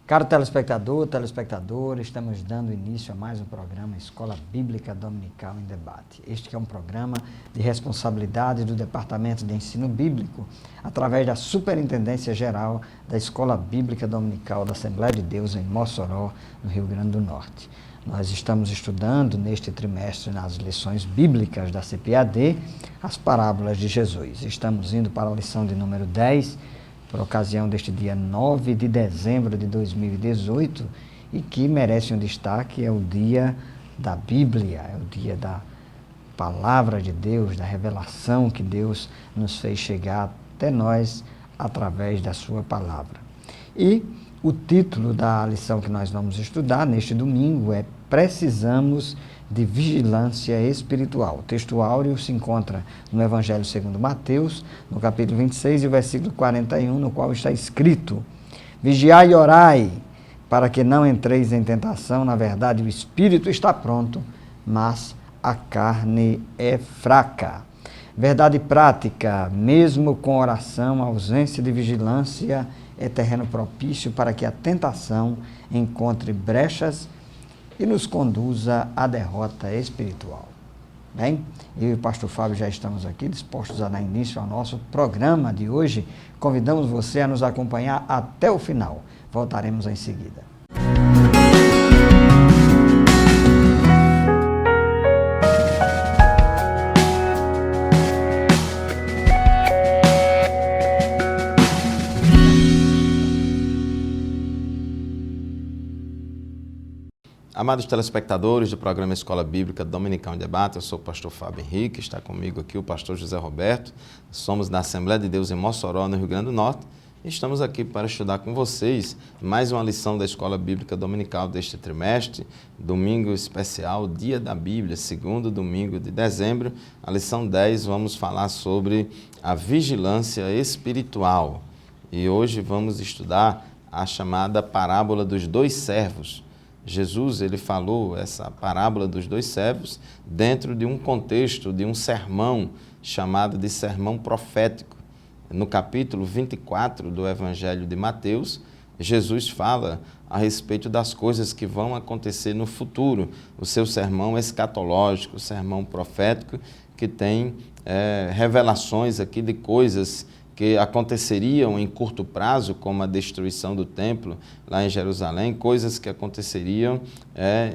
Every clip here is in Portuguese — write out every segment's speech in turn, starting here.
Caro telespectador, telespectadora, estamos dando início a mais um programa Escola Bíblica Dominical em Debate. Este que é um programa de responsabilidade do Departamento de Ensino Bíblico, através da Superintendência Geral da Escola Bíblica Dominical da Assembleia de Deus em Mossoró, no Rio Grande do Norte. Nós estamos estudando neste trimestre, nas lições bíblicas da CPAD, as parábolas de Jesus. Estamos indo para a lição de número 10, por ocasião deste dia 9 de dezembro de 2018, e que merece um destaque, é o dia da Bíblia, é o dia da palavra de Deus, da revelação que Deus nos fez chegar até nós através da sua palavra. E o título da lição que nós vamos estudar neste domingo é Precisamos de Vigilância Espiritual. O texto áureo se encontra no Evangelho segundo Mateus, no capítulo 26 e o versículo 41, no qual está escrito: Vigiai e orai, para que não entreis em tentação. Na verdade, o espírito está pronto, mas a carne é fraca. Verdade prática: mesmo com oração, a ausência de vigilância é terreno propício para que a tentação encontre brechas e nos conduza à derrota espiritual. Bem, eu e o pastor Fábio já estamos aqui dispostos a dar início ao nosso programa de hoje. Convidamos você a nos acompanhar até o final. Voltaremos em seguida. Amados telespectadores do programa Escola Bíblica Dominical em Debate, eu sou o pastor Fábio Henrique, está comigo aqui o pastor José Roberto, somos da Assembleia de Deus em Mossoró, no Rio Grande do Norte, e estamos aqui para estudar com vocês mais uma lição da Escola Bíblica Dominical deste trimestre, domingo especial, Dia da Bíblia, segundo domingo de dezembro, a lição 10, vamos falar sobre a vigilância espiritual. E hoje vamos estudar a chamada parábola dos dois servos. Jesus, ele falou essa parábola dos dois servos dentro de um contexto, de um sermão chamado de sermão profético. No capítulo 24 do Evangelho de Mateus, Jesus fala a respeito das coisas que vão acontecer no futuro. O seu sermão escatológico, o sermão profético, que tem revelações aqui de coisas que aconteceriam em curto prazo, como a destruição do templo lá em Jerusalém, coisas que aconteceriam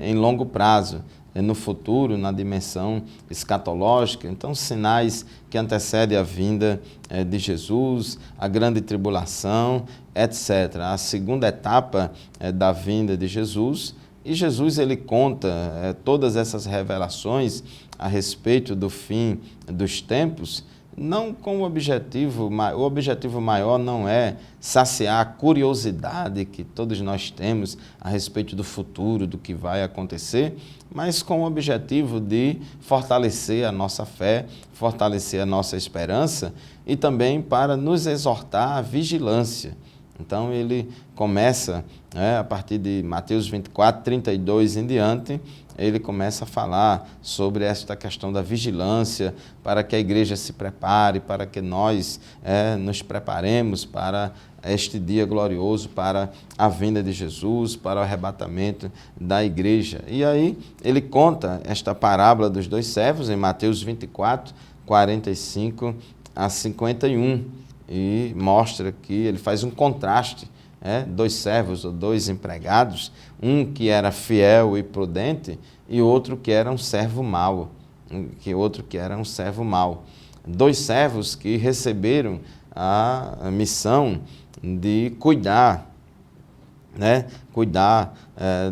em longo prazo, no futuro, na dimensão escatológica. Então, sinais que antecedem a vinda de Jesus, a grande tribulação, etc. A segunda etapa da vinda de Jesus, e Jesus ele conta todas essas revelações a respeito do fim dos tempos, não com o objetivo maior não é saciar a curiosidade que todos nós temos a respeito do futuro, do que vai acontecer, mas com o objetivo de fortalecer a nossa fé, fortalecer a nossa esperança e também para nos exortar à vigilância. Então ele começa, a partir de Mateus 24, 32 em diante, ele começa a falar sobre esta questão da vigilância, para que a igreja se prepare, para que nós nos preparemos para este dia glorioso, para a vinda de Jesus, para o arrebatamento da igreja. E aí ele conta esta parábola dos dois servos em Mateus 24, 45 a 51, e mostra que ele faz um contraste, dois servos ou dois empregados, um que era fiel e prudente e outro que era um servo mau, Dois servos que receberam a missão de cuidar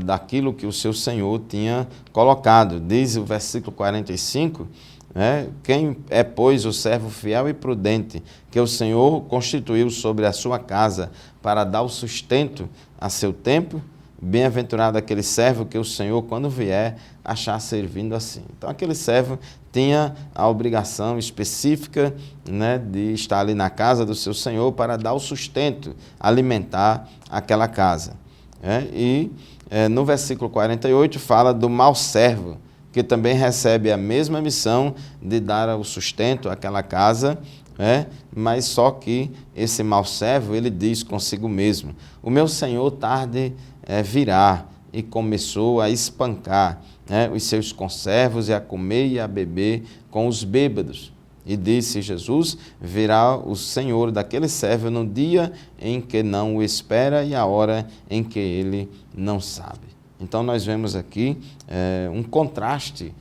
daquilo que o seu Senhor tinha colocado. Diz o versículo 45, quem é, pois, o servo fiel e prudente, que o Senhor constituiu sobre a sua casa para dar o sustento a seu tempo? Bem-aventurado aquele servo que o Senhor, quando vier, achar servindo assim. Então, aquele servo tinha a obrigação específica de estar ali na casa do seu Senhor para dar o sustento, alimentar aquela casa. No versículo 48 fala do mau servo, que também recebe a mesma missão de dar o sustento àquela casa, mas só que esse mau servo, ele diz consigo mesmo: o meu senhor tarde virá, e começou a espancar os seus conservos e a comer e a beber com os bêbados. E disse Jesus: virá o senhor daquele servo no dia em que não o espera e a hora em que ele não sabe. Então nós vemos aqui um contraste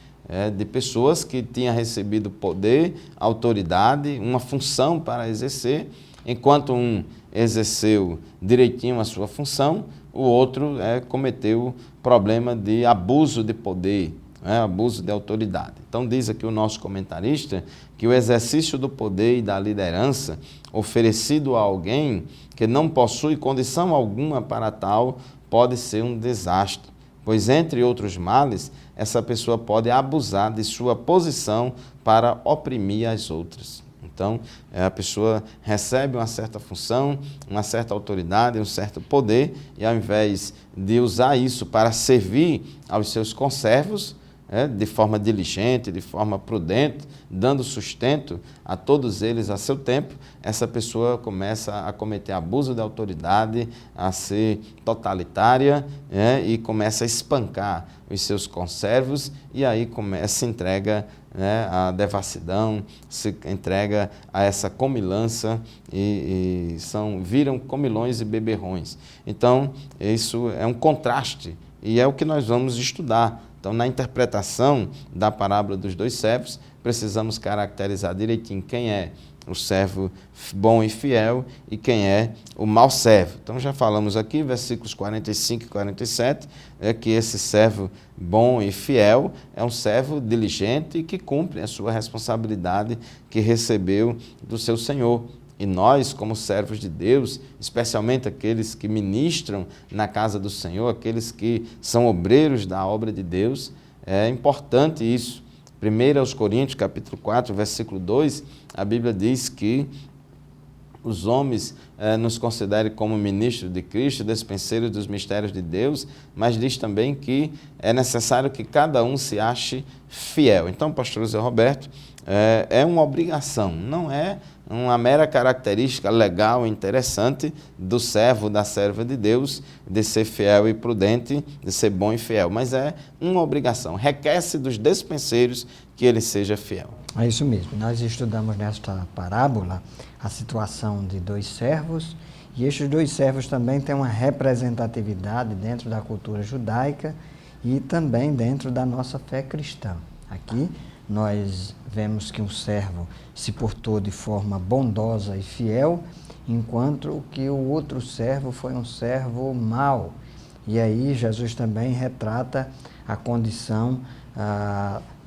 de pessoas que tinham recebido poder, autoridade, uma função para exercer. Enquanto um exerceu direitinho a sua função, o outro cometeu problema de abuso de poder, abuso de autoridade. Então diz aqui o nosso comentarista que o exercício do poder e da liderança oferecido a alguém que não possui condição alguma para tal pode ser um desastre, pois entre outros males, essa pessoa pode abusar de sua posição para oprimir as outras. Então, a pessoa recebe uma certa função, uma certa autoridade, um certo poder, e ao invés de usar isso para servir aos seus conservos, de forma diligente, de forma prudente, dando sustento a todos eles a seu tempo, essa pessoa começa a cometer abuso de autoridade, a ser totalitária, e começa a espancar os seus conservos, e aí se entrega à devassidão, se entrega a essa comilança e viram comilões e beberrões. Então, isso é um contraste e é o que nós vamos estudar. Então, na interpretação da parábola dos dois servos, precisamos caracterizar direitinho quem é o servo bom e fiel e quem é o mau servo. Então, já falamos aqui, versículos 45 e 47, que esse servo bom e fiel é um servo diligente e que cumpre a sua responsabilidade que recebeu do seu Senhor. E nós, como servos de Deus, especialmente aqueles que ministram na casa do Senhor, aqueles que são obreiros da obra de Deus, é importante isso. 1 Coríntios, capítulo 4, versículo 2, a Bíblia diz que os homens nos considerem como ministros de Cristo, despenseiros dos mistérios de Deus, mas diz também que é necessário que cada um se ache fiel. Então, pastor José Roberto, é uma obrigação, não é uma mera característica legal e interessante do servo, da serva de Deus, de ser fiel e prudente, de ser bom e fiel, mas é uma obrigação, requer-se dos despenseiros que ele seja fiel. É isso mesmo, nós estudamos nesta parábola a situação de dois servos, e estes dois servos também têm uma representatividade dentro da cultura judaica e também dentro da nossa fé cristã. Aqui nós vemos que um servo se portou de forma bondosa e fiel, enquanto que o outro servo foi um servo mau. E aí Jesus também retrata a condição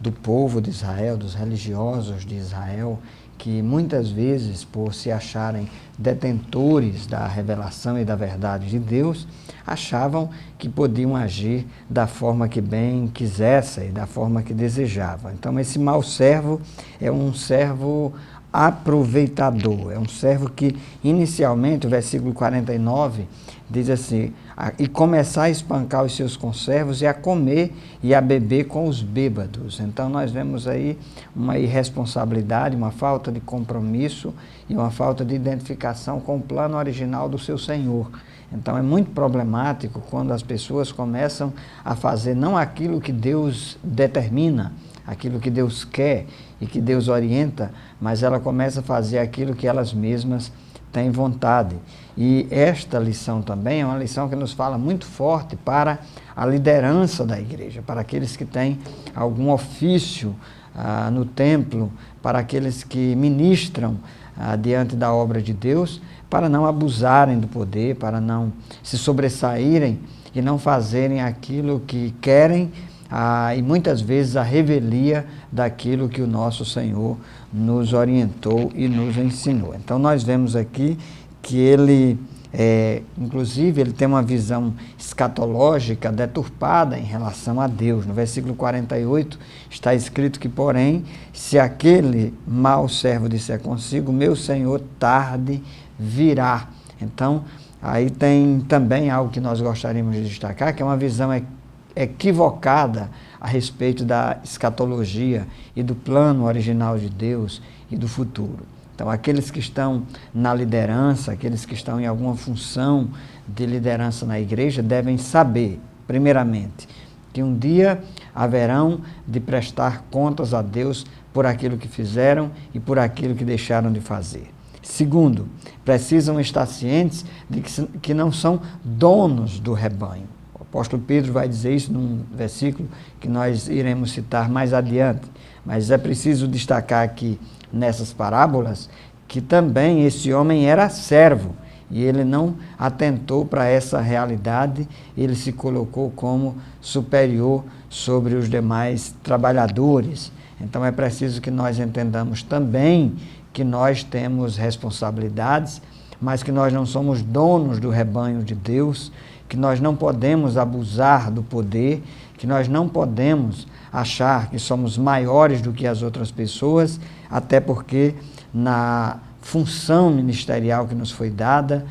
do povo de Israel, dos religiosos de Israel, que muitas vezes, por se acharem detentores da revelação e da verdade de Deus, achavam que podiam agir da forma que bem quisessem e da forma que desejavam. Então, esse mau servo é um servo aproveitador, é um servo que, inicialmente, o versículo 49, diz assim: e começar a espancar os seus conservos e a comer e a beber com os bêbados. Então nós vemos aí uma irresponsabilidade, uma falta de compromisso e uma falta de identificação com o plano original do seu Senhor. Então é muito problemático quando as pessoas começam a fazer não aquilo que Deus determina, aquilo que Deus quer e que Deus orienta, mas ela começa a fazer aquilo que elas mesmas têm vontade. E esta lição também é uma lição que nos fala muito forte para a liderança da igreja, para aqueles que têm algum ofício no templo, para aqueles que ministram diante da obra de Deus, para não abusarem do poder, para não se sobressaírem e não fazerem aquilo que querem, e muitas vezes a revelia daquilo que o nosso Senhor nos orientou e nos ensinou. Então nós vemos aqui que ele, inclusive, ele tem uma visão escatológica deturpada em relação a Deus. No versículo 48 está escrito que, porém, se aquele mau servo disser consigo, meu Senhor tarde virá. Então, aí tem também algo que nós gostaríamos de destacar, que é uma visão equivocada a respeito da escatologia e do plano original de Deus e do futuro. Então, aqueles que estão na liderança, aqueles que estão em alguma função de liderança na igreja, devem saber, primeiramente, que um dia haverão de prestar contas a Deus por aquilo que fizeram e por aquilo que deixaram de fazer. Segundo, precisam estar cientes de que não são donos do rebanho. O apóstolo Pedro vai dizer isso num versículo que nós iremos citar mais adiante. Mas é preciso destacar aqui nessas parábolas que também esse homem era servo e ele não atentou para essa realidade, ele se colocou como superior sobre os demais trabalhadores. Então é preciso que nós entendamos também que nós temos responsabilidades, mas que nós não somos donos do rebanho de Deus, que nós não podemos abusar do poder, que nós não podemos achar que somos maiores do que as outras pessoas, até porque na função ministerial que nos foi dada,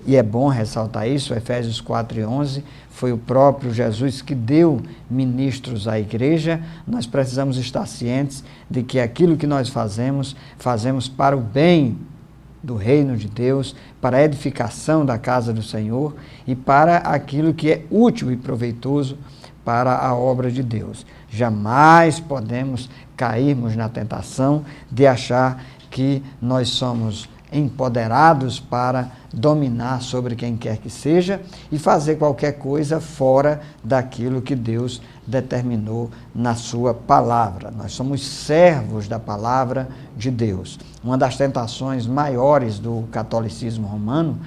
e é bom ressaltar isso, Efésios 4:11, foi o próprio Jesus que deu ministros à igreja. Nós precisamos estar cientes de que aquilo que nós fazemos para o bem do reino de Deus, para a edificação da casa do Senhor e para aquilo que é útil e proveitoso para a obra de Deus. Jamais podemos cairmos na tentação de achar que nós somos empoderados para dominar sobre quem quer que seja e fazer qualquer coisa fora daquilo que Deus determinou na sua palavra. Nós somos servos da palavra de Deus. Uma das tentações maiores do catolicismo romano,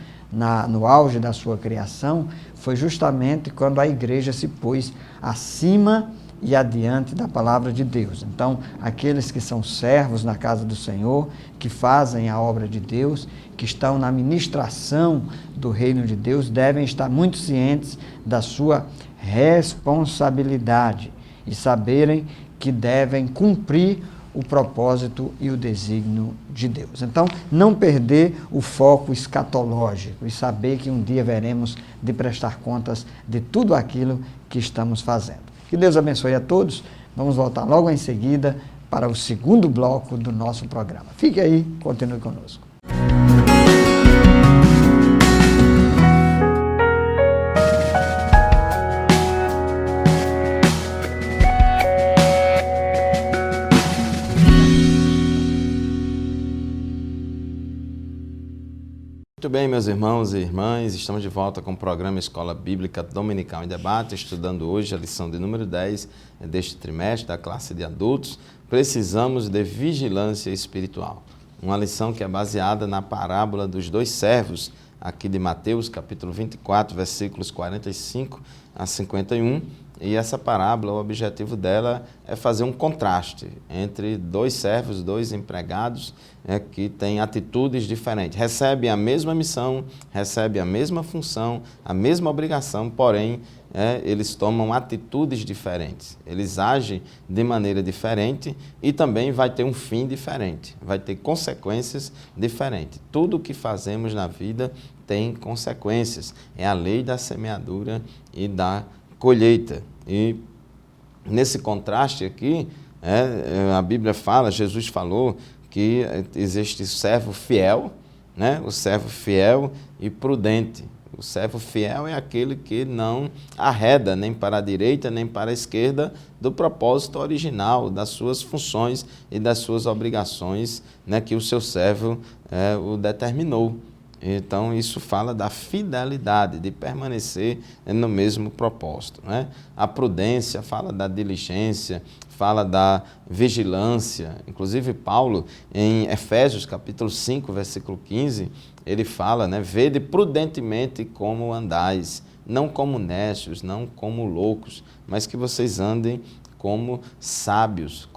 no auge da sua criação, foi justamente quando a igreja se pôs acima e adiante da palavra de Deus. Então, aqueles que são servos na casa do Senhor, que fazem a obra de Deus, que estão na ministração do reino de Deus, devem estar muito cientes da sua responsabilidade e saberem que devem cumprir o propósito e o desígnio de Deus. Então, não perder o foco escatológico e saber que um dia veremos de prestar contas de tudo aquilo que estamos fazendo. Que Deus abençoe a todos. Vamos voltar logo em seguida para o segundo bloco do nosso programa. Fique aí, continue conosco. Muito bem, meus irmãos e irmãs, estamos de volta com o programa Escola Bíblica Dominical em Debate, estudando hoje a lição de número 10 deste trimestre da classe de adultos. Precisamos de vigilância espiritual. Uma lição que é baseada na parábola dos dois servos, aqui de Mateus, capítulo 24, versículos 45 a 51. E essa parábola, o objetivo dela é fazer um contraste entre dois servos, dois empregados, que têm atitudes diferentes. Recebem a mesma missão, recebem a mesma função, a mesma obrigação, porém, eles tomam atitudes diferentes. Eles agem de maneira diferente e também vai ter um fim diferente, vai ter consequências diferentes. Tudo o que fazemos na vida tem consequências. É a lei da semeadura e da colheita. E nesse contraste aqui, a Bíblia fala, Jesus falou que existe servo fiel, o servo fiel e prudente. O servo fiel é aquele que não arreda nem para a direita nem para a esquerda do propósito original, das suas funções e das suas obrigações, que o seu servo o determinou. Então, isso fala da fidelidade, de permanecer no mesmo propósito. A prudência fala da diligência, fala da vigilância. Inclusive, Paulo, em Efésios, capítulo 5, versículo 15, ele fala, vede prudentemente como andais, não como necios, não como loucos, mas que vocês andem como sábios,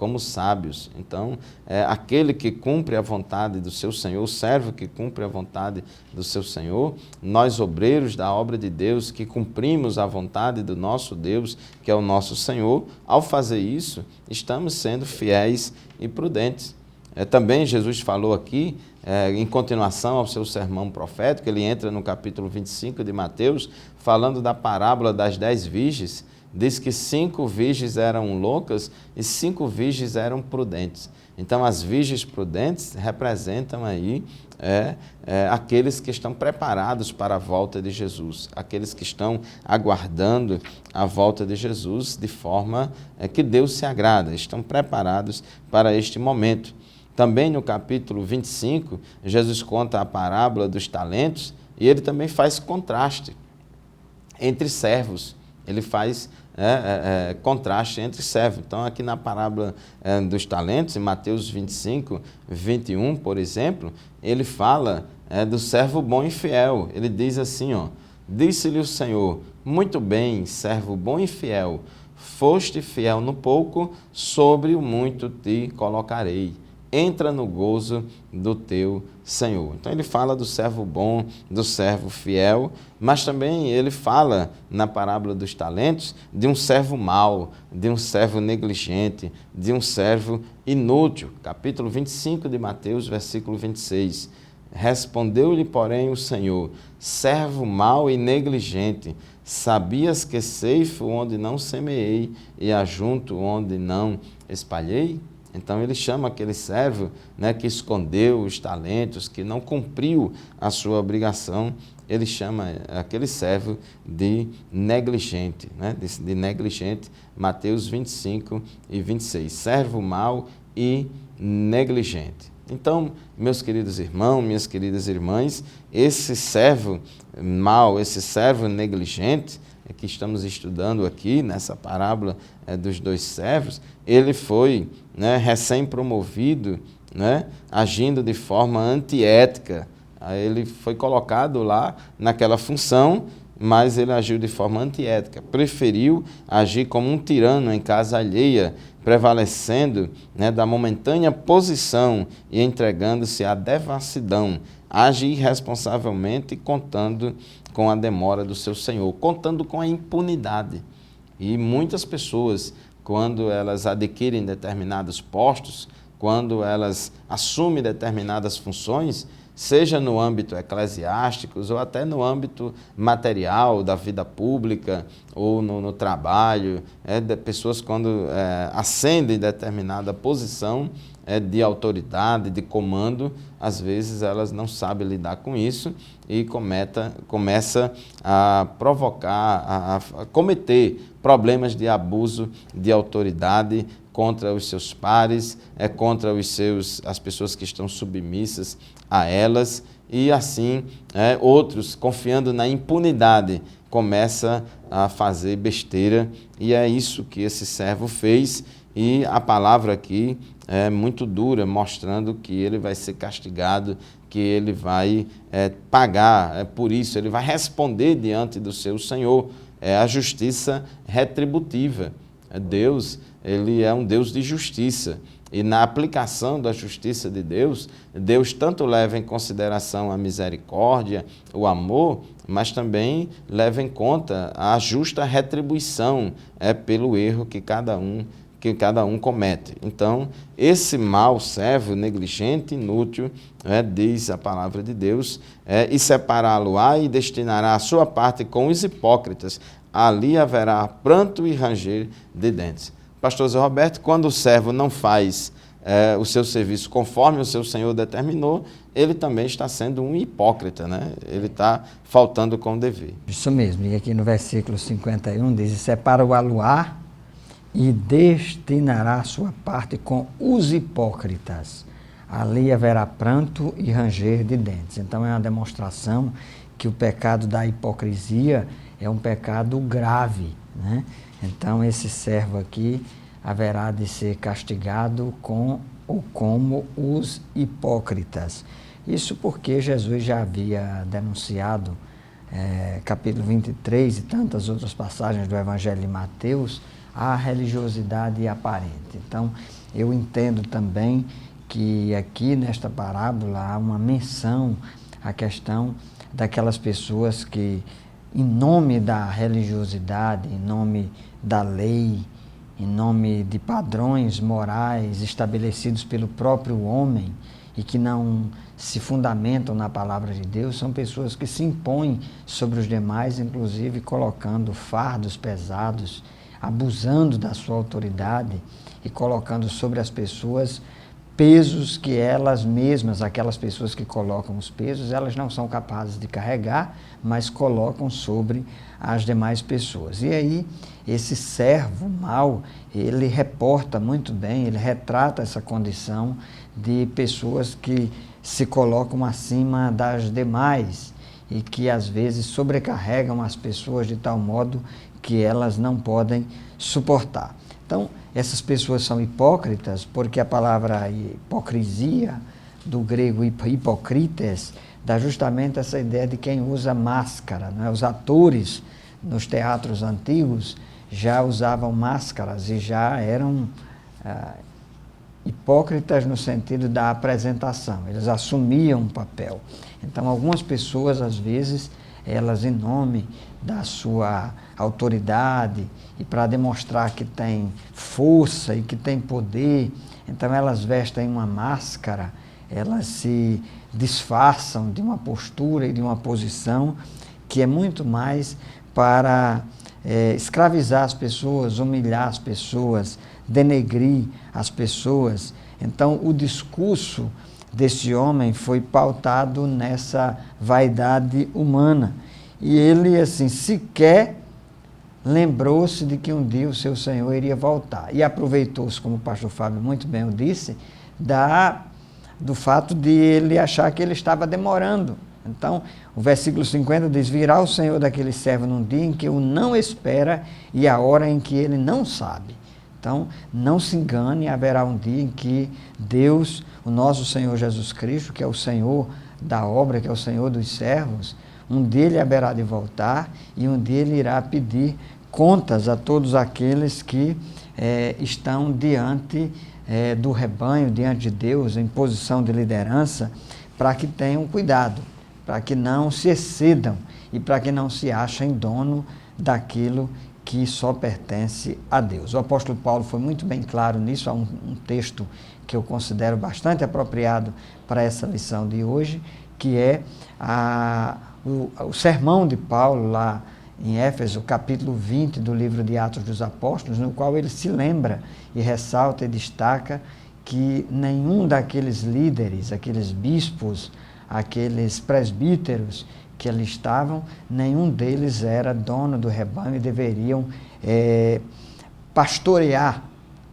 Então, aquele que cumpre a vontade do seu Senhor, o servo que cumpre a vontade do seu Senhor, nós obreiros da obra de Deus, que cumprimos a vontade do nosso Deus, que é o nosso Senhor, ao fazer isso, estamos sendo fiéis e prudentes. Também Jesus falou aqui, em continuação ao seu sermão profético, ele entra no capítulo 25 de Mateus, falando da parábola das 10 virgens. Diz que 5 virgens eram loucas e 5 virgens eram prudentes. Então, as virgens prudentes representam aí aqueles que estão preparados para a volta de Jesus, aqueles que estão aguardando a volta de Jesus de forma que Deus se agrada, estão preparados para este momento. Também no capítulo 25, Jesus conta a parábola dos talentos e ele também faz contraste entre servos. Ele faz contraste entre servos. Então, aqui na parábola dos talentos, em Mateus 25, 21, por exemplo, ele fala do servo bom e fiel. Ele diz assim, disse-lhe o Senhor, muito bem, servo bom e fiel, foste fiel no pouco, sobre o muito te colocarei. Entra no gozo do teu Senhor. Então ele fala do servo bom, do servo fiel, mas também ele fala na parábola dos talentos de um servo mau, de um servo negligente, de um servo inútil. Capítulo 25 de Mateus, versículo 26. Respondeu-lhe, porém, o Senhor, servo mau e negligente, sabias que ceifo onde não semeei e ajunto onde não espalhei? Então ele chama aquele servo que escondeu os talentos, que não cumpriu a sua obrigação, ele chama aquele servo de negligente, de negligente, Mateus 25 e 26, servo mau e negligente. Então, meus queridos irmãos, minhas queridas irmãs, esse servo mau, esse servo negligente, que estamos estudando aqui, nessa parábola dos dois servos, ele foi recém-promovido, agindo de forma antiética. Ele foi colocado lá naquela função, mas ele agiu de forma antiética. Preferiu agir como um tirano em casa alheia, prevalecendo da momentânea posição e entregando-se à devassidão. Age irresponsavelmente, contando com a demora do seu Senhor, contando com a impunidade. E muitas pessoas, quando elas adquirem determinados postos, quando elas assumem determinadas funções, seja no âmbito eclesiástico ou até no âmbito material, da vida pública ou no trabalho, de pessoas quando ascendem determinada posição de autoridade, de comando, às vezes elas não sabem lidar com isso e começa a provocar, a cometer problemas de abuso de autoridade contra os seus pares, contra as pessoas que estão submissas a elas, e assim outros, confiando na impunidade, começa a fazer besteira, e é isso que esse servo fez, e a palavra aqui é muito dura, mostrando que ele vai ser castigado, que ele vai pagar por isso, ele vai responder diante do seu Senhor. É a justiça retributiva. Deus, ele é um Deus de justiça. E na aplicação da justiça de Deus, Deus tanto leva em consideração a misericórdia, o amor, mas também leva em conta a justa retribuição pelo erro que cada um comete. Então, esse mau servo, negligente, inútil, diz a palavra de Deus, e separá-lo-á e destinará a sua parte com os hipócritas. Ali haverá pranto e ranger de dentes. Pastor Zé Roberto, quando o servo não faz o seu serviço conforme o seu Senhor determinou, ele também está sendo um hipócrita, Ele está faltando com o dever. Isso mesmo, e aqui no versículo 51 diz, separa o aluar e destinará a sua parte com os hipócritas. Ali haverá pranto e ranger de dentes. Então é uma demonstração que o pecado da hipocrisia é um pecado grave, Então esse servo aqui haverá de ser castigado com ou como os hipócritas. Isso porque Jesus já havia denunciado, capítulo 23 e tantas outras passagens do Evangelho de Mateus, a religiosidade aparente. Então, eu entendo também que aqui nesta parábola há uma menção à questão daquelas pessoas que, em nome da religiosidade, em nome da lei, em nome de padrões morais estabelecidos pelo próprio homem e que não se fundamentam na palavra de Deus, são pessoas que se impõem sobre os demais, inclusive colocando fardos pesados, abusando da sua autoridade e colocando sobre as pessoas pesos que elas mesmas, aquelas pessoas que colocam os pesos, elas não são capazes de carregar, mas colocam sobre as demais pessoas. E aí, esse servo mau, ele reporta muito bem, ele retrata essa condição de pessoas que se colocam acima das demais e que às vezes sobrecarregam as pessoas de tal modo que elas não podem suportar. Então, essas pessoas são hipócritas, porque a palavra hipocrisia, do grego hipokrites, dá justamente essa ideia de quem usa máscara, não é? Os atores nos teatros antigos já usavam máscaras e já eram hipócritas no sentido da apresentação, eles assumiam um papel. Então, algumas pessoas, às vezes, elas, em nome da sua autoridade e para demonstrar que tem força e que tem poder, então elas vestem uma máscara, elas se disfarçam de uma postura e de uma posição que é muito mais para escravizar as pessoas, humilhar as pessoas, denegrir as pessoas. Então, o discurso desse homem foi pautado nessa vaidade humana. E ele, assim, sequer lembrou-se de que um dia o seu Senhor iria voltar. E aproveitou-se, como o pastor Fábio muito bem o disse, do fato de ele achar que ele estava demorando. Então, o versículo 50 diz: virá o Senhor daquele servo num dia em que o não espera e a hora em que ele não sabe. Então, não se engane, haverá um dia em que Deus, o nosso Senhor Jesus Cristo, que é o Senhor da obra, que é o Senhor dos servos, um dia ele haverá de voltar e um dia ele irá pedir contas a todos aqueles que estão diante do rebanho, diante de Deus, em posição de liderança, para que tenham cuidado, para que não se excedam e para que não se achem dono daquilo que só pertence a Deus. O apóstolo Paulo foi muito bem claro nisso. Há um texto que eu considero bastante apropriado para essa lição de hoje, que é o sermão de Paulo lá em Éfeso, capítulo 20 do livro de Atos dos Apóstolos, no qual ele se lembra e ressalta e destaca que nenhum daqueles líderes, aqueles bispos, aqueles presbíteros que ali estavam, nenhum deles era dono do rebanho e deveriam pastorear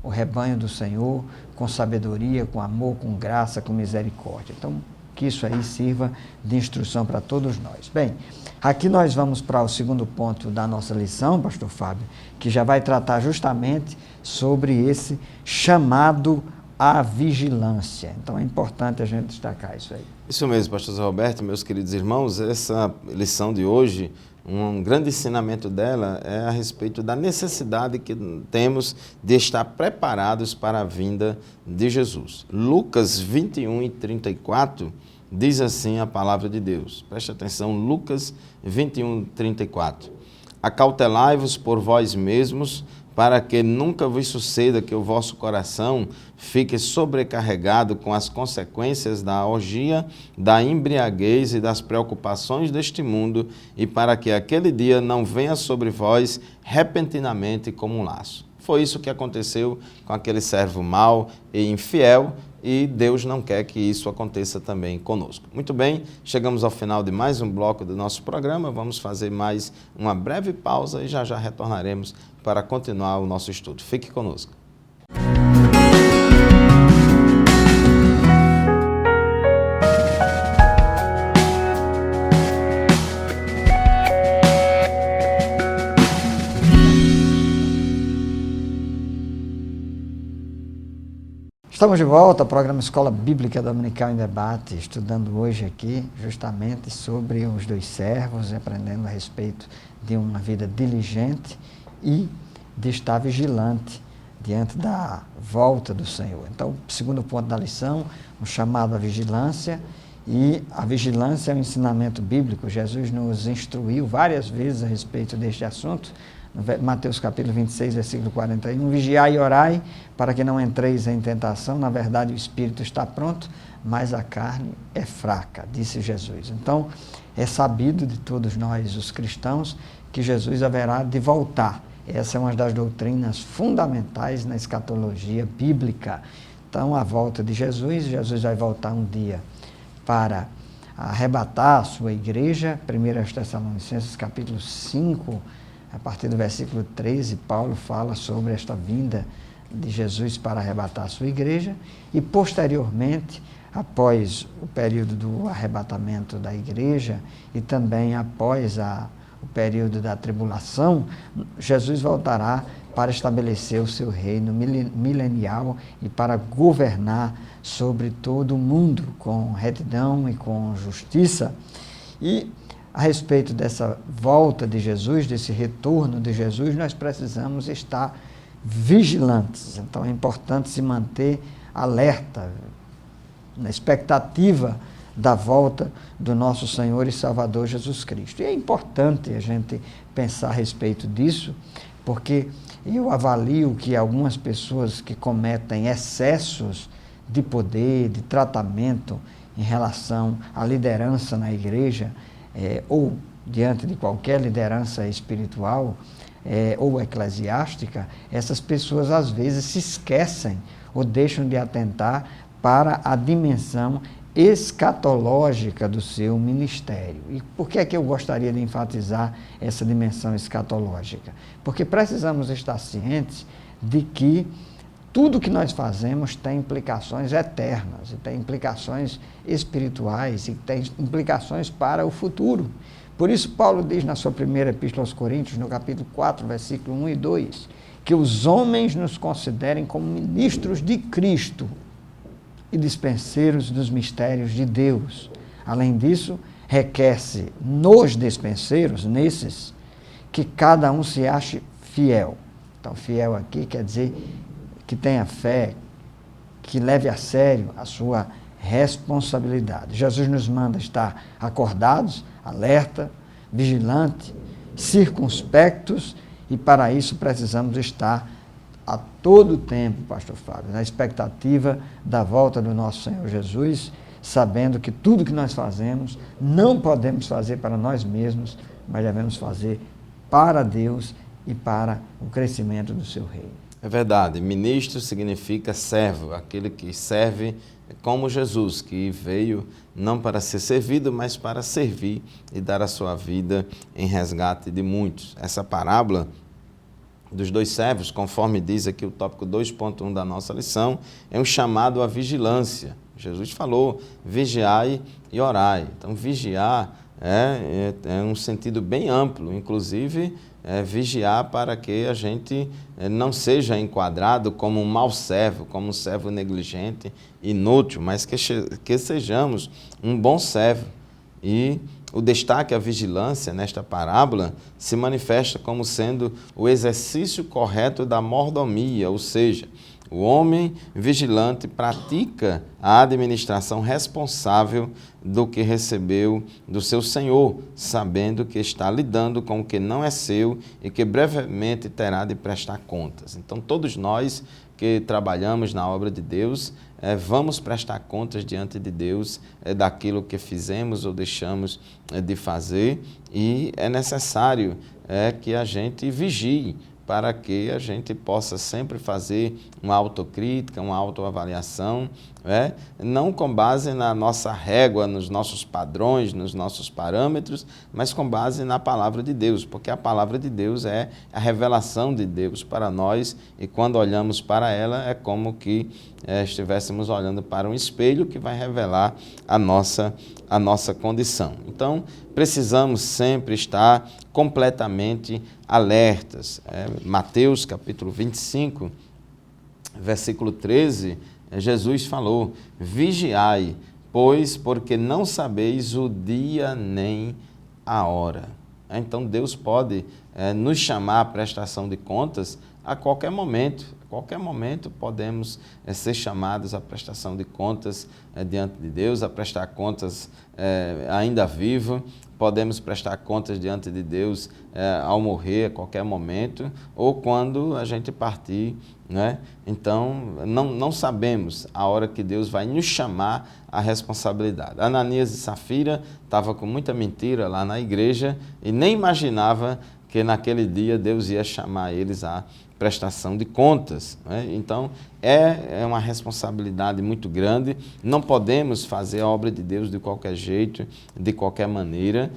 o rebanho do Senhor com sabedoria, com amor, com graça, com misericórdia. Então, que isso aí sirva de instrução para todos nós. Bem, aqui nós vamos para o segundo ponto da nossa lição, pastor Fábio, que já vai tratar justamente sobre esse chamado à vigilância. Então é importante a gente destacar isso aí. Isso mesmo, pastor Zé Roberto, meus queridos irmãos, essa lição de hoje, um grande ensinamento dela é a respeito da necessidade que temos de estar preparados para a vinda de Jesus. Lucas 21 e 34 diz assim a palavra de Deus. Preste atenção, Lucas 21, 34. Acautelai-vos por vós mesmos, para que nunca vos suceda que o vosso coração fique sobrecarregado com as consequências da orgia, da embriaguez e das preocupações deste mundo, e para que aquele dia não venha sobre vós repentinamente como um laço. Foi isso que aconteceu com aquele servo mau e infiel, e Deus não quer que isso aconteça também conosco. Muito bem, chegamos ao final de mais um bloco do nosso programa. Vamos fazer mais uma breve pausa e já retornaremos para continuar o nosso estudo. Fique conosco. Estamos de volta ao programa Escola Bíblica Dominical em Debate, estudando hoje aqui justamente sobre os dois servos, aprendendo a respeito de uma vida diligente e de estar vigilante diante da volta do Senhor. Então, o segundo ponto da lição, um chamado à vigilância, e a vigilância é um ensinamento bíblico. Jesus nos instruiu várias vezes a respeito deste assunto. Mateus capítulo 26, versículo 41, vigiai e orai para que não entreis em tentação, na verdade o espírito está pronto, mas a carne é fraca, disse Jesus. Então, é sabido de todos nós, os cristãos, que Jesus haverá de voltar. Essa é uma das doutrinas fundamentais na escatologia bíblica. Então, a volta de Jesus, Jesus vai voltar um dia para arrebatar a sua igreja. 1 Tessalonicenses capítulo 5, a partir do versículo 13, Paulo fala sobre esta vinda de Jesus para arrebatar a sua igreja. E posteriormente, após o período do arrebatamento da igreja e também após o período da tribulação, Jesus voltará para estabelecer o seu reino milenial e para governar sobre todo o mundo com retidão e com justiça. E a respeito dessa volta de Jesus, desse retorno de Jesus, nós precisamos estar vigilantes. Então é importante se manter alerta, na expectativa da volta do nosso Senhor e Salvador Jesus Cristo. E é importante a gente pensar a respeito disso, porque eu avalio que algumas pessoas que cometem excessos de poder, de tratamento em relação à liderança na igreja, ou diante de qualquer liderança espiritual ou eclesiástica, essas pessoas às vezes se esquecem ou deixam de atentar para a dimensão escatológica do seu ministério. E por que é que eu gostaria de enfatizar essa dimensão escatológica? Porque precisamos estar cientes de que tudo que nós fazemos tem implicações eternas, e tem implicações espirituais, e tem implicações para o futuro. Por isso, Paulo diz na sua primeira epístola aos Coríntios, no capítulo 4, versículo 1 e 2, que os homens nos considerem como ministros de Cristo e dispenseiros dos mistérios de Deus. Além disso, requer-se nos dispenseiros, nesses, que cada um se ache fiel. Então, fiel aqui quer dizer que tenha fé, que leve a sério a sua responsabilidade. Jesus nos manda estar acordados, alerta, vigilante, circunspectos, e para isso precisamos estar a todo tempo, pastor Fábio, na expectativa da volta do nosso Senhor Jesus, sabendo que tudo que nós fazemos não podemos fazer para nós mesmos, mas devemos fazer para Deus e para o crescimento do seu reino. É verdade, ministro significa servo, aquele que serve como Jesus, que veio não para ser servido, mas para servir e dar a sua vida em resgate de muitos. Essa parábola dos dois servos, conforme diz aqui o tópico 2.1 da nossa lição, é um chamado à vigilância. Jesus falou, vigiai e orai. Então, vigiar é um sentido bem amplo, inclusive vigiar para que a gente não seja enquadrado como um mau servo, como um servo negligente, inútil, mas que sejamos um bom servo. E o destaque à vigilância nesta parábola se manifesta como sendo o exercício correto da mordomia, ou seja, o homem vigilante pratica a administração responsável do que recebeu do seu senhor, sabendo que está lidando com o que não é seu e que brevemente terá de prestar contas. Então, todos nós que trabalhamos na obra de Deus, vamos prestar contas diante de Deus daquilo que fizemos ou deixamos de fazer, e é necessário que a gente vigie para que a gente possa sempre fazer uma autocrítica, uma autoavaliação, não com base na nossa régua, nos nossos padrões, nos nossos parâmetros, mas com base na palavra de Deus, porque a palavra de Deus é a revelação de Deus para nós, e quando olhamos para ela é como que estivéssemos olhando para um espelho que vai revelar a nossa condição. Então, precisamos sempre estar completamente alertas. Mateus capítulo 25, versículo 13, Jesus falou, vigiai, pois porque não sabeis o dia nem a hora. Então Deus pode nos chamar à prestação de contas a qualquer momento. A qualquer momento podemos ser chamados à prestação de contas diante de Deus, a prestar contas ainda vivo, podemos prestar contas diante de Deus ao morrer a qualquer momento, ou quando a gente partir, né? Então, não sabemos a hora que Deus vai nos chamar à responsabilidade. Ananias e Safira estavam com muita mentira lá na igreja e nem imaginava que naquele dia Deus ia chamar eles à prestação de contas, né? Então, é uma responsabilidade muito grande. Não podemos fazer a obra de Deus de qualquer jeito, de qualquer maneira.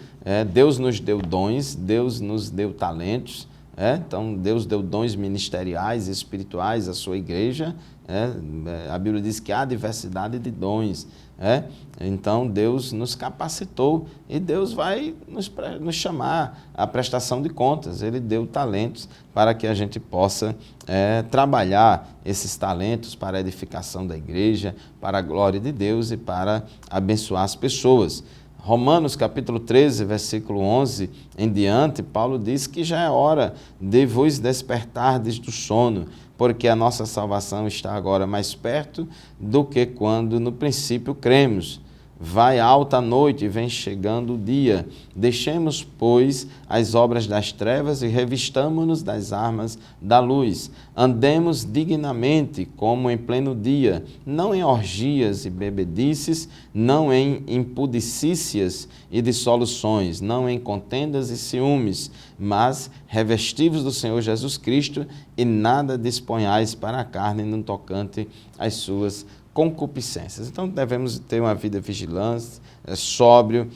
Deus nos deu dons, Deus nos deu talentos. Então, Deus deu dons ministeriais e espirituais à sua igreja. A Bíblia diz que há diversidade de dons. Então, Deus nos capacitou e Deus vai nos chamar à prestação de contas. Ele deu talentos para que a gente possa trabalhar esses talentos para a edificação da igreja, para a glória de Deus e para abençoar as pessoas. Romanos capítulo 13, versículo 11 em diante, Paulo diz que já é hora de vos despertardes do sono, porque a nossa salvação está agora mais perto do que quando no princípio cremos. Vai alta a noite e vem chegando o dia. Deixemos, pois, as obras das trevas e revistamo-nos das armas da luz. Andemos dignamente, como em pleno dia, não em orgias e bebedices, não em impudicícias e dissoluções, não em contendas e ciúmes, mas revestivos do Senhor Jesus Cristo e nada disponhais para a carne no tocante às suas concupiscências. Então devemos ter uma vida vigilante, sóbrio,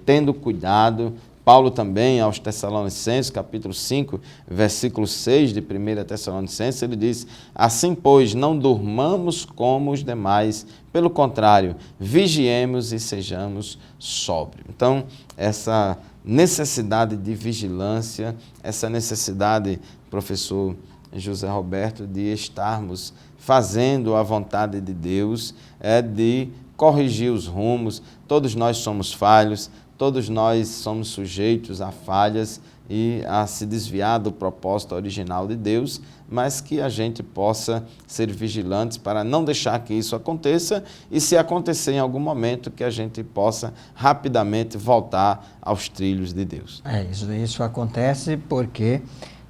tendo cuidado. Paulo também, aos Tessalonicenses, capítulo 5, versículo 6 de 1 Tessalonicenses, ele diz: assim, pois, não durmamos como os demais, pelo contrário, vigiemos e sejamos sóbrios. Então, essa necessidade de vigilância, essa necessidade, professor José Roberto, de estarmos fazendo a vontade de Deus, de corrigir os rumos. Todos nós somos falhos, todos nós somos sujeitos a falhas e a se desviar do propósito original de Deus, mas que a gente possa ser vigilantes para não deixar que isso aconteça e, se acontecer em algum momento, que a gente possa rapidamente voltar aos trilhos de Deus. Isso acontece porque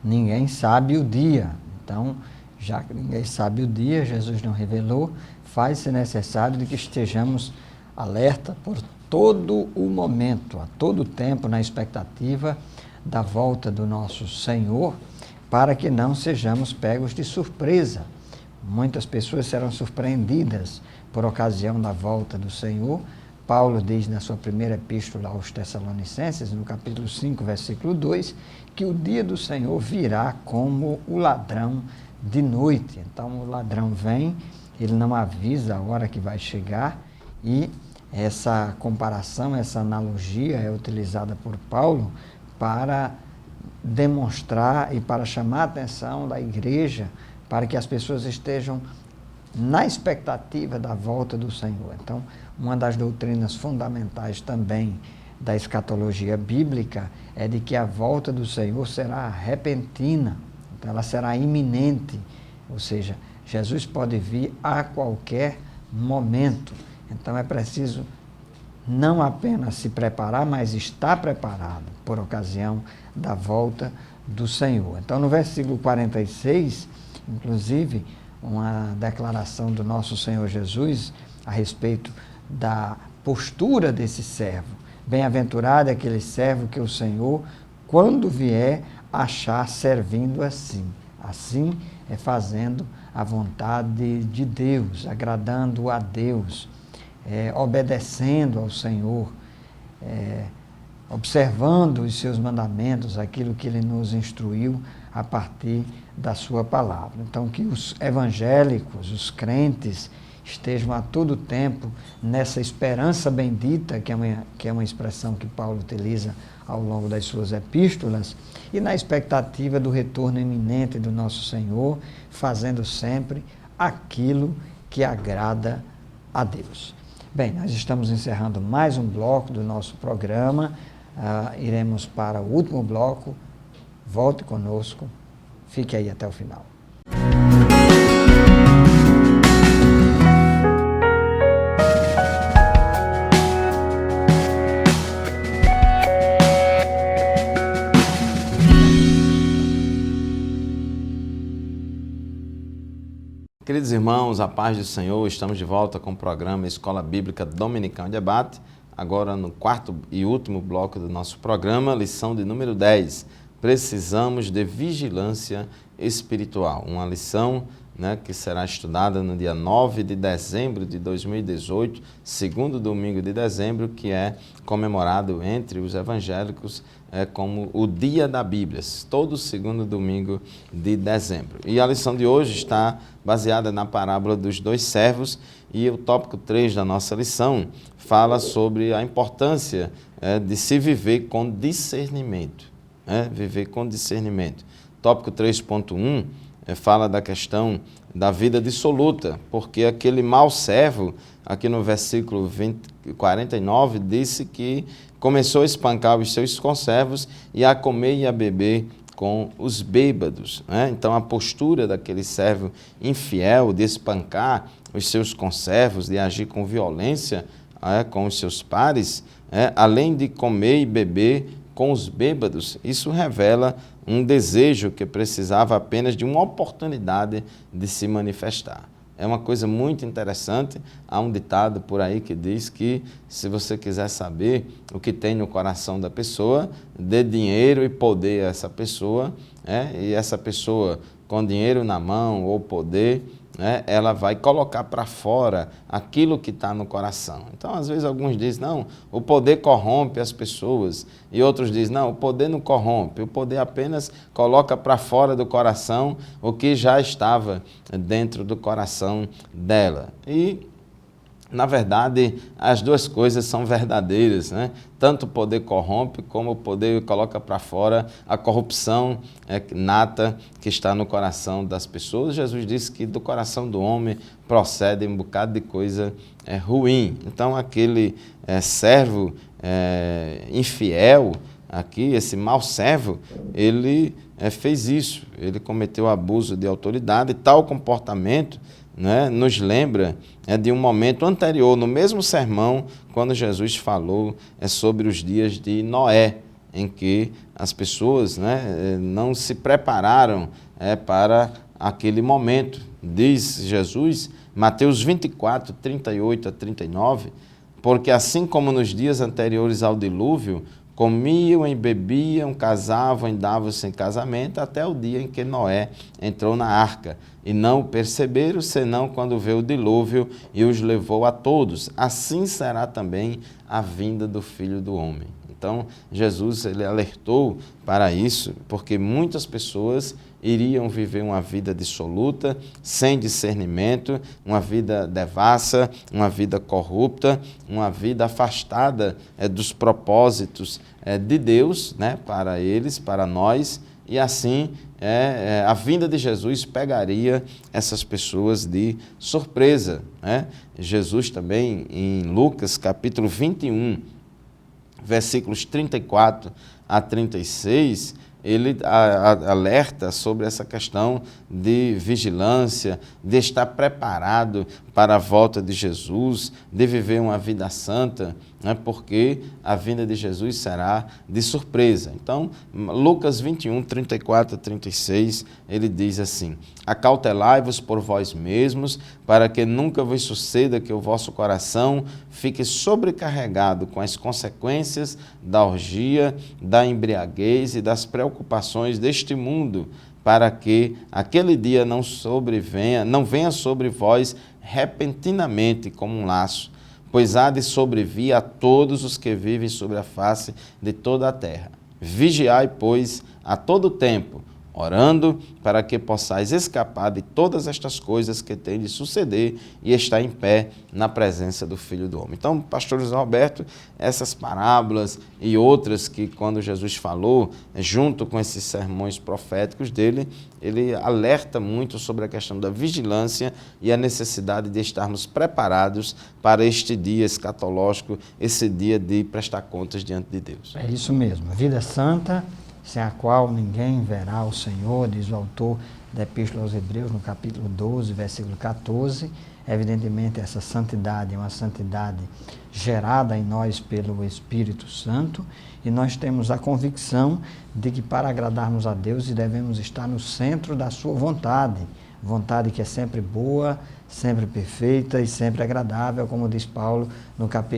ninguém sabe o dia. Então, já que ninguém sabe o dia, Jesus não revelou, faz-se necessário de que estejamos alerta por todo o momento, a todo tempo, na expectativa da volta do nosso Senhor, para que não sejamos pegos de surpresa. Muitas pessoas serão surpreendidas por ocasião da volta do Senhor. Paulo diz na sua primeira epístola aos Tessalonicenses, no capítulo 5, versículo 2, que o dia do Senhor virá como o ladrão de noite. Então o ladrão vem, ele não avisa a hora que vai chegar, e essa comparação, essa analogia é utilizada por Paulo para demonstrar e para chamar a atenção da igreja, para que as pessoas estejam na expectativa da volta do Senhor. Então, uma das doutrinas fundamentais também da escatologia bíblica é de que a volta do Senhor será repentina, então ela será iminente, ou seja, Jesus pode vir a qualquer momento. Então é preciso não apenas se preparar, mas estar preparado por ocasião da volta do Senhor. Então no versículo 46, inclusive, uma declaração do nosso Senhor Jesus a respeito da postura desse servo. Bem-aventurado é aquele servo que o Senhor, quando vier, achar servindo assim. Assim é fazendo a vontade de Deus, agradando a Deus, obedecendo ao Senhor, observando os seus mandamentos, aquilo que Ele nos instruiu a partir da sua palavra. Então, que os evangélicos, os crentes, estejam a todo tempo nessa esperança bendita, que é uma expressão que Paulo utiliza ao longo das suas epístolas, e na expectativa do retorno iminente do nosso Senhor, fazendo sempre aquilo que agrada a Deus. Bem, nós estamos encerrando mais um bloco do nosso programa, iremos para o último bloco. Volte conosco, fique aí até o final. Queridos irmãos, a paz do Senhor, estamos de volta com o programa Escola Bíblica Dominical em Debate, agora no quarto e último bloco do nosso programa, lição de número 10, precisamos de vigilância espiritual. Uma lição, né, que será estudada no dia 9 de dezembro de 2018, segundo domingo de dezembro, que é comemorado entre os evangélicos como o Dia da Bíblia, todo segundo domingo de dezembro. E a lição de hoje está baseada na parábola dos dois servos, e o tópico 3 da nossa lição fala sobre a importância de se viver com discernimento. Viver com discernimento. Tópico 3.1 fala da questão da vida dissoluta, porque aquele mau servo, aqui no versículo 49, disse que começou a espancar os seus conservos e a comer e a beber com os bêbados. Então, a postura daquele servo infiel de espancar os seus conservos, de agir com violência com os seus pares, além de comer e beber com os bêbados, isso revela um desejo que precisava apenas de uma oportunidade de se manifestar. É uma coisa muito interessante, há um ditado por aí que diz que se você quiser saber o que tem no coração da pessoa, dê dinheiro e poder a essa pessoa, e essa pessoa com dinheiro na mão ou poder, ela vai colocar para fora aquilo que está no coração. Então, às vezes, alguns dizem, não, o poder corrompe as pessoas. E outros dizem, não, o poder não corrompe, o poder apenas coloca para fora do coração o que já estava dentro do coração dela. E, na verdade, as duas coisas são verdadeiras, Tanto o poder corrompe, como o poder coloca para fora a corrupção nata que está no coração das pessoas. Jesus disse que do coração do homem procede um bocado de coisa ruim. Então, aquele servo infiel, aqui, esse mau servo, ele fez isso. Ele cometeu abuso de autoridade e tal comportamento nos lembra de um momento anterior, no mesmo sermão, quando Jesus falou sobre os dias de Noé, em que as pessoas não se prepararam para aquele momento. Diz Jesus, Mateus 24, 38 a 39, porque assim como nos dias anteriores ao dilúvio, comiam e bebiam, casavam e davam-se em casamento, até o dia em que Noé entrou na arca. E não o perceberam, senão quando veio o dilúvio e os levou a todos. Assim será também a vinda do Filho do Homem. Então, Jesus ele alertou para isso, porque muitas pessoas iriam viver uma vida dissoluta, sem discernimento, uma vida devassa, uma vida corrupta, uma vida afastada dos propósitos de Deus, para eles, para nós, e assim a vinda de Jesus pegaria essas pessoas de surpresa. Jesus também, em Lucas capítulo 21, versículos 34 a 36, ele alerta sobre essa questão de vigilância, de estar preparado para a volta de Jesus, de viver uma vida santa, porque a vinda de Jesus será de surpresa. Então, Lucas 21, 34 a 36, ele diz assim: acautelai-vos por vós mesmos, para que nunca vos suceda que o vosso coração fique sobrecarregado com as consequências da orgia, da embriaguez e das preocupações deste mundo, para que aquele dia não venha sobre vós repentinamente como um laço, pois há de sobrevir a todos os que vivem sobre a face de toda a terra. Vigiai, pois, a todo tempo, orando para que possais escapar de todas estas coisas que têm de suceder e estar em pé na presença do Filho do Homem. Então, pastor José Roberto, essas parábolas e outras que quando Jesus falou, junto com esses sermões proféticos dele, ele alerta muito sobre a questão da vigilância e a necessidade de estarmos preparados para este dia escatológico, esse dia de prestar contas diante de Deus. É isso mesmo, a vida santa, sem a qual ninguém verá o Senhor, diz o autor da Epístola aos Hebreus, no capítulo 12, versículo 14. Evidentemente, essa santidade é uma santidade gerada em nós pelo Espírito Santo, e nós temos a convicção de que para agradarmos a Deus devemos estar no centro da sua vontade, vontade que é sempre boa, sempre perfeita e sempre agradável, como diz Paulo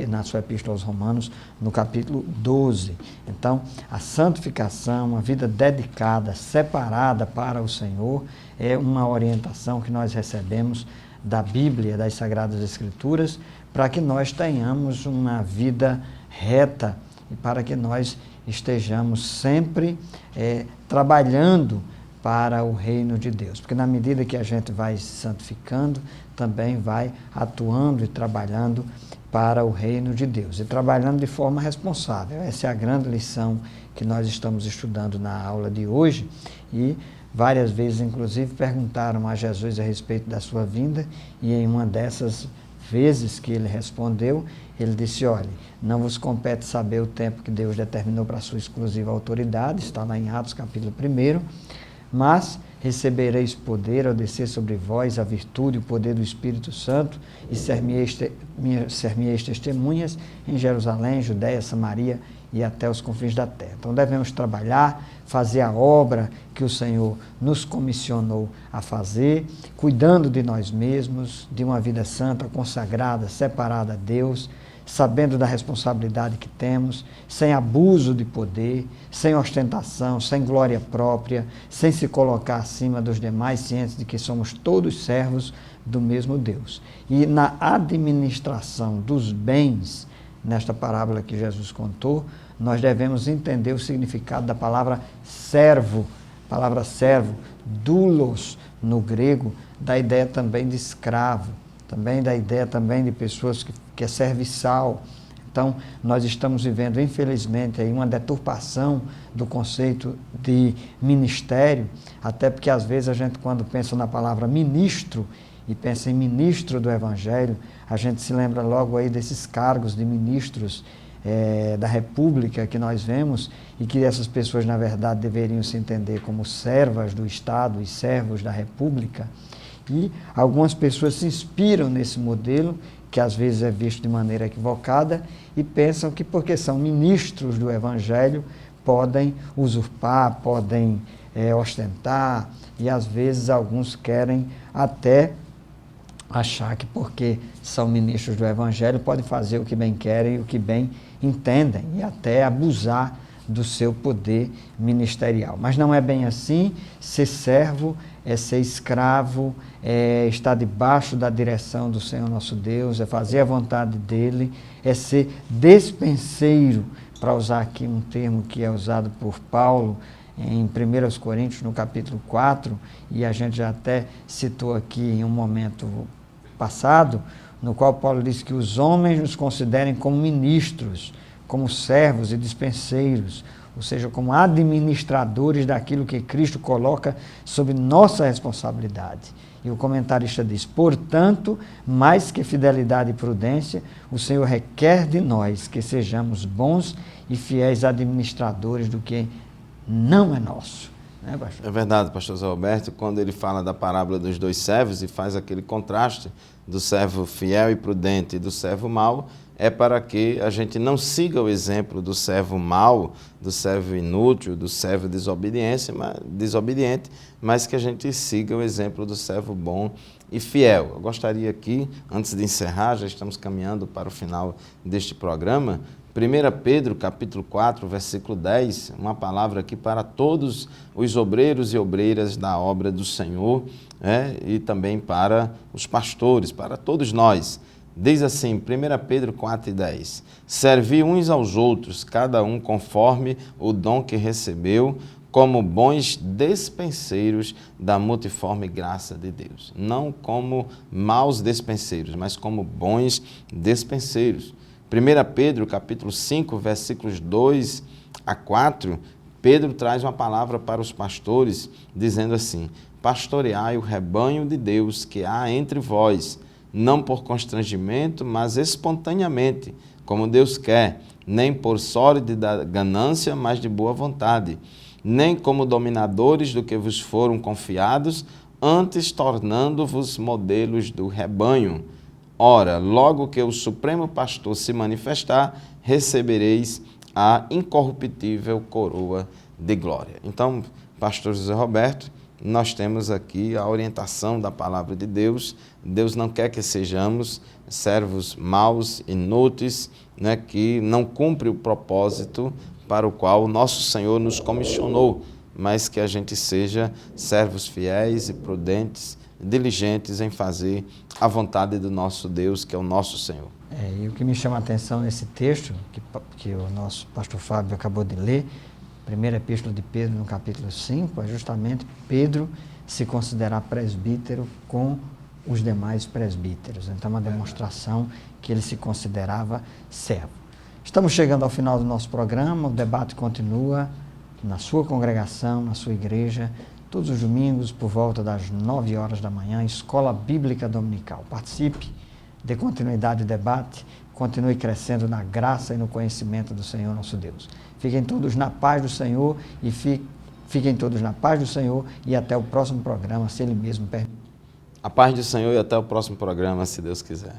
na sua epístola aos Romanos, no capítulo 12. Então, a santificação, uma vida dedicada, separada para o Senhor, é uma orientação que nós recebemos da Bíblia, das Sagradas Escrituras, para que nós tenhamos uma vida reta e para que nós estejamos sempre trabalhando para o reino de Deus. Porque na medida que a gente vai se santificando, também vai atuando e trabalhando para o reino de Deus. E trabalhando de forma responsável. Essa é a grande lição que nós estamos estudando na aula de hoje. E várias vezes, inclusive, perguntaram a Jesus a respeito da sua vinda. E em uma dessas vezes que ele respondeu, ele disse: olhe, não vos compete saber o tempo que Deus determinou para a sua exclusiva autoridade, está lá em Atos capítulo 1, mas recebereis poder ao descer sobre vós a virtude e o poder do Espírito Santo, e ser-me-eis testemunhas em Jerusalém, Judeia, Samaria e até os confins da terra. Então devemos trabalhar, fazer a obra que o Senhor nos comissionou a fazer, cuidando de nós mesmos, de uma vida santa, consagrada, separada a Deus, sabendo da responsabilidade que temos, sem abuso de poder, sem ostentação, sem glória própria, sem se colocar acima dos demais, cientes de que somos todos servos do mesmo Deus. E na administração dos bens, nesta parábola que Jesus contou, nós devemos entender o significado da palavra servo, doulos no grego, da ideia também de escravo, também da ideia também de pessoas que é serviçal. Então, nós estamos vivendo, infelizmente, aí uma deturpação do conceito de ministério, até porque às vezes a gente, quando pensa na palavra ministro, e pensa em ministro do Evangelho, a gente se lembra logo aí desses cargos de ministros da República que nós vemos, e que essas pessoas, na verdade, deveriam se entender como servas do Estado e servos da República. E algumas pessoas se inspiram nesse modelo, que às vezes é visto de maneira equivocada, e pensam que porque são ministros do Evangelho, podem usurpar, podem ostentar, e às vezes alguns querem até achar que porque são ministros do Evangelho, podem fazer o que bem querem e o que bem entendem, e até abusar do seu poder ministerial. Mas não é bem assim. Ser servo é ser escravo, é estar debaixo da direção do Senhor nosso Deus, é fazer a vontade dele, é ser despenseiro, para usar aqui um termo que é usado por Paulo em 1 Coríntios, no capítulo 4, e a gente já até citou aqui em um momento passado, no qual Paulo diz que os homens nos considerem como ministros, como servos e dispenseiros, ou seja, como administradores daquilo que Cristo coloca sob nossa responsabilidade. E o comentarista diz: portanto, mais que fidelidade e prudência, o Senhor requer de nós que sejamos bons e fiéis administradores do que não é nosso. Né, pastor? É verdade, pastor Zé Roberto, quando ele fala da parábola dos dois servos e faz aquele contraste do servo fiel e prudente e do servo mau, é para que a gente não siga o exemplo do servo mau, do servo inútil, do servo desobediente, mas que a gente siga o exemplo do servo bom e fiel. Eu gostaria aqui, antes de encerrar, já estamos caminhando para o final deste programa, 1 Pedro, capítulo 4, versículo 10, uma palavra aqui para todos os obreiros e obreiras da obra do Senhor, e também para os pastores, para todos nós. Diz assim, 1 Pedro 4 e 10, servi uns aos outros, cada um conforme o dom que recebeu, como bons despenseiros da multiforme graça de Deus. Não como maus despenseiros, mas como bons despenseiros. 1 Pedro, capítulo 5, versículos 2 a 4, Pedro traz uma palavra para os pastores, dizendo assim, pastoreai o rebanho de Deus que há entre vós, não por constrangimento, mas espontaneamente, como Deus quer, nem por sorte da ganância, mas de boa vontade, nem como dominadores do que vos foram confiados, antes tornando-vos modelos do rebanho. Ora, logo que o Supremo Pastor se manifestar, recebereis a incorruptível coroa de glória. Então, pastor José Roberto, nós temos aqui a orientação da palavra de Deus. Deus não quer que sejamos servos maus, inúteis, né, que não cumprem o propósito para o qual o nosso Senhor nos comissionou, mas que a gente seja servos fiéis e prudentes, diligentes em fazer a vontade do nosso Deus, que é o nosso Senhor. E o que me chama a atenção nesse texto, que o nosso pastor Fábio acabou de ler, primeira epístola de Pedro, no capítulo 5, é justamente Pedro se considerar presbítero com os demais presbíteros. Então, uma demonstração que ele se considerava servo. Estamos chegando ao final do nosso programa, o debate continua na sua congregação, na sua igreja, todos os domingos, por volta das 9 horas da manhã, Escola Bíblica Dominical. Participe, dê continuidade ao debate, continue crescendo na graça e no conhecimento do Senhor nosso Deus. Fiquem todos na paz do Senhor e fiquem todos na paz do Senhor e até o próximo programa, se Ele mesmo permitir. A paz do Senhor e até o próximo programa, se Deus quiser.